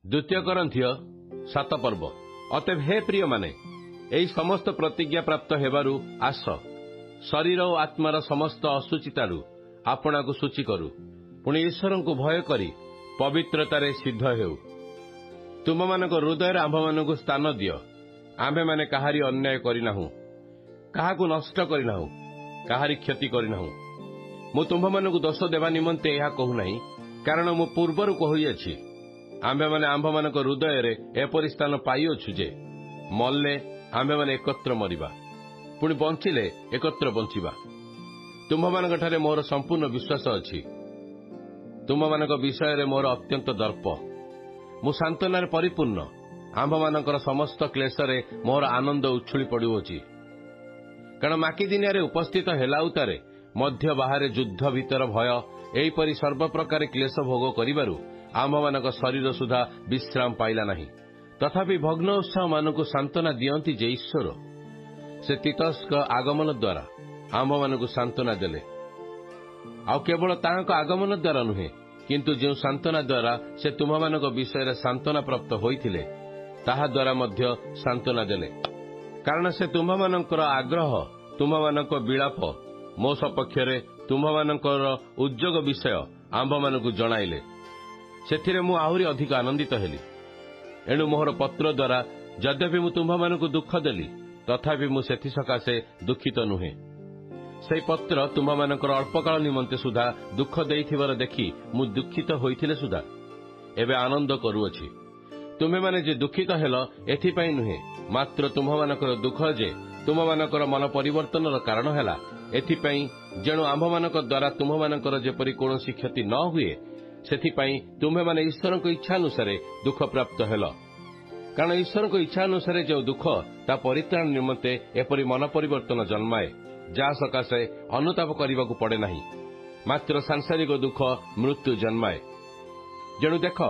द्वितीय करन्थिय 7 पर्व। अतएव हे प्रिय माने एही समस्त प्रतिज्ञा प्राप्त हेबारु आस शरीर और आत्मार समस्त असुचितारु आपना को सूची करू पुणी ईश्वर को भय करी पवित्रतारे सिद्ध हेउ। तुम मानक हृदय आंभ मानक स्थान दियो। आंभे माने कहारी अन्याय करिनाहु, काहाकु नष्ट करिनाहु, कहारी क्षति करिनाहु। मु तुम मानक दोष देवा निमंते यह कहू नहीं, कारण मु पूर्वरु कहुइछि आंभे माने आंभ मानक हृदय रे एपरि स्थान पाइअछु जे मल्ले आंभे माने एकत्र मरिबा, पुणी बंचिले एकत्र बंचिबा। तुम मानक ठारे मोर संपूर्ण विश्वास अछि। तुम मानक विषय रे मोर अत्यंत दर्प। मु सांत्वनार परिपूर्ण। आंभ मानकर समस्त क्लेशरे मोर आनंद उछुली पड़ुछि, कारण माकी दिनिया रे उपस्थित हेला उतारे मध्य बाहर युद्ध भीतर भय एहीपरि सर्वप्रकार क्लेश भोग करिबारु आंभ मानक शरीर सुधा विश्राम पाइला नहीं। तथापि भग्न उत्साह मानक सांत्वना दियंती जे ईश्वर से तीतस्क आगमन द्वारा आंभ मानक सांत्वना देले। आउ केवल तांक आगमन द्वारा नुहे, किंतु जो सांत्वना द्वारा से तुम मानक विषय सांत्वना प्राप्त होइथिले ताहा द्वारा मध्य सांत्वना देले। कारण से तुम मानकर आग्रह तुम मानक विलाप मो सपक्षरे तुम मानकर उद्योग विषय आंभ मानक जणाइले। सेथिरे मु आहुरी अधिक आनंदित हेली। एणु मोहर पत्र द्वारा यद्यपि मु तुम मानक दुख देली तथापि मु सेथि सकाशे दुखित नुहे। से पत्र तुम मानकर अल्पकाल निमंते सुधा दुख देइथिबार देखि मु दुखित होइथिले सुधा एबे आनंद करूअछि। तुमे माने जे दुखित हेलो एथिपई नुहे, मात्र तुम मानकर दुख जे तुम मानकर मन परिवर्तनर कारण हेला एथिपई जेणु आंभ मानक द्वारा तुम मानकर जेपरि कोनोसी क्षति न हुए सेथिपई तुमे माने ईश्वर को इच्छा अनुसार दुख प्राप्त हेलो। कारण ईश्वर को इच्छा अनुसार जो दुख ता परित्राण निमंते एपरि मन परिवर्तन जन्माए जा सकाशे अनुताप करने पड़े नहीं, मात्र सांसारिक दुख मृत्यु जन्माए। जेणु देख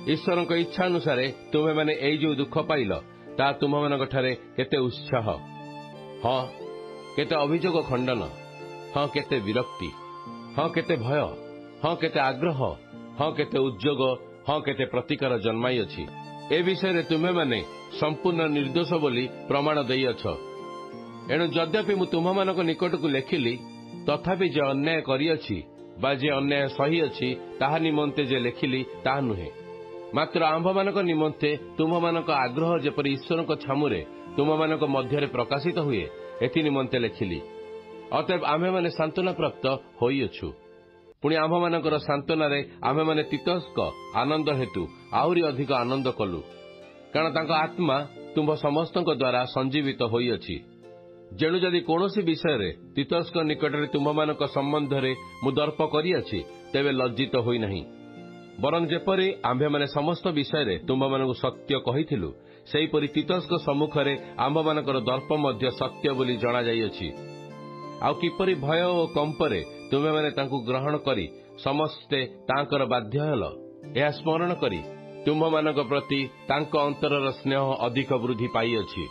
ईश्वर को इच्छा अनुसार तुम्हें माने एई जो दुख पाइल ता तुम मानक ठारे केते उत्साह, हाँ केते अभियोग खंडन, हाँ केते विरक्ति, हाँ केते भय, हाँ केते आग्रह, हाँ केते उद्योग, हाँ केते प्रतिकार जन्माई अछि। ए विषय तुम्हें माने संपूर्ण निर्दोष बोली प्रमाण देई अछ। एणु यद्यपि मु तुम मानक निकट को लेखिली तथापि जे अन्याय करिअछि बा जे अन्याय सही अछि ताहा निमंते जे लेखिली ताहा नुहे, मात्र आंभ मानक निमंते तुम मानक आग्रह जेपरि ईश्वर को छामुरे तुम मानक मध्य प्रकाशित हुए एथि निमंते लेखिली। अतएव आम्भे माने सांत्वना प्राप्त होइअछु। पुणी आंभ मानकर सांत्वनारे आम्भे माने तीतस्क आनंद हेतु आहुरी अधिक आनंद कलु, कारण तांका आत्मा तुम समस्तक द्वारा संजीवित होइअछि। जेणु जदि कौनसी विषय रे तीतस्क निकटरे तुम मानक संबंध रे मु दर्प करिअछि तेबे लज्जित होई नहीं, बरं जेपरि आंभे माने समस्त विषय रे तुम मानक सत्य कहिथिलु सेहीपरि तीतस्क सम्मुखरे आंभ मानकर दर्प मध्य सत्य बोली जणा जाइअछि। आउ किपरि भय और कंपरे तुमे माने तांकु ग्रहण करी समस्ते तांकर बाध्य हेल, यह स्मरण करी तुम मानक प्रति तांक अंतरर स्नेह अधिक वृद्धि पाइअछि।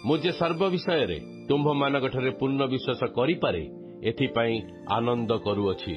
मुझे सर्व विषय रे तुम्भ मानक ठारे पूर्ण विश्वास करि पारे एथिपई आनंद करूअछि।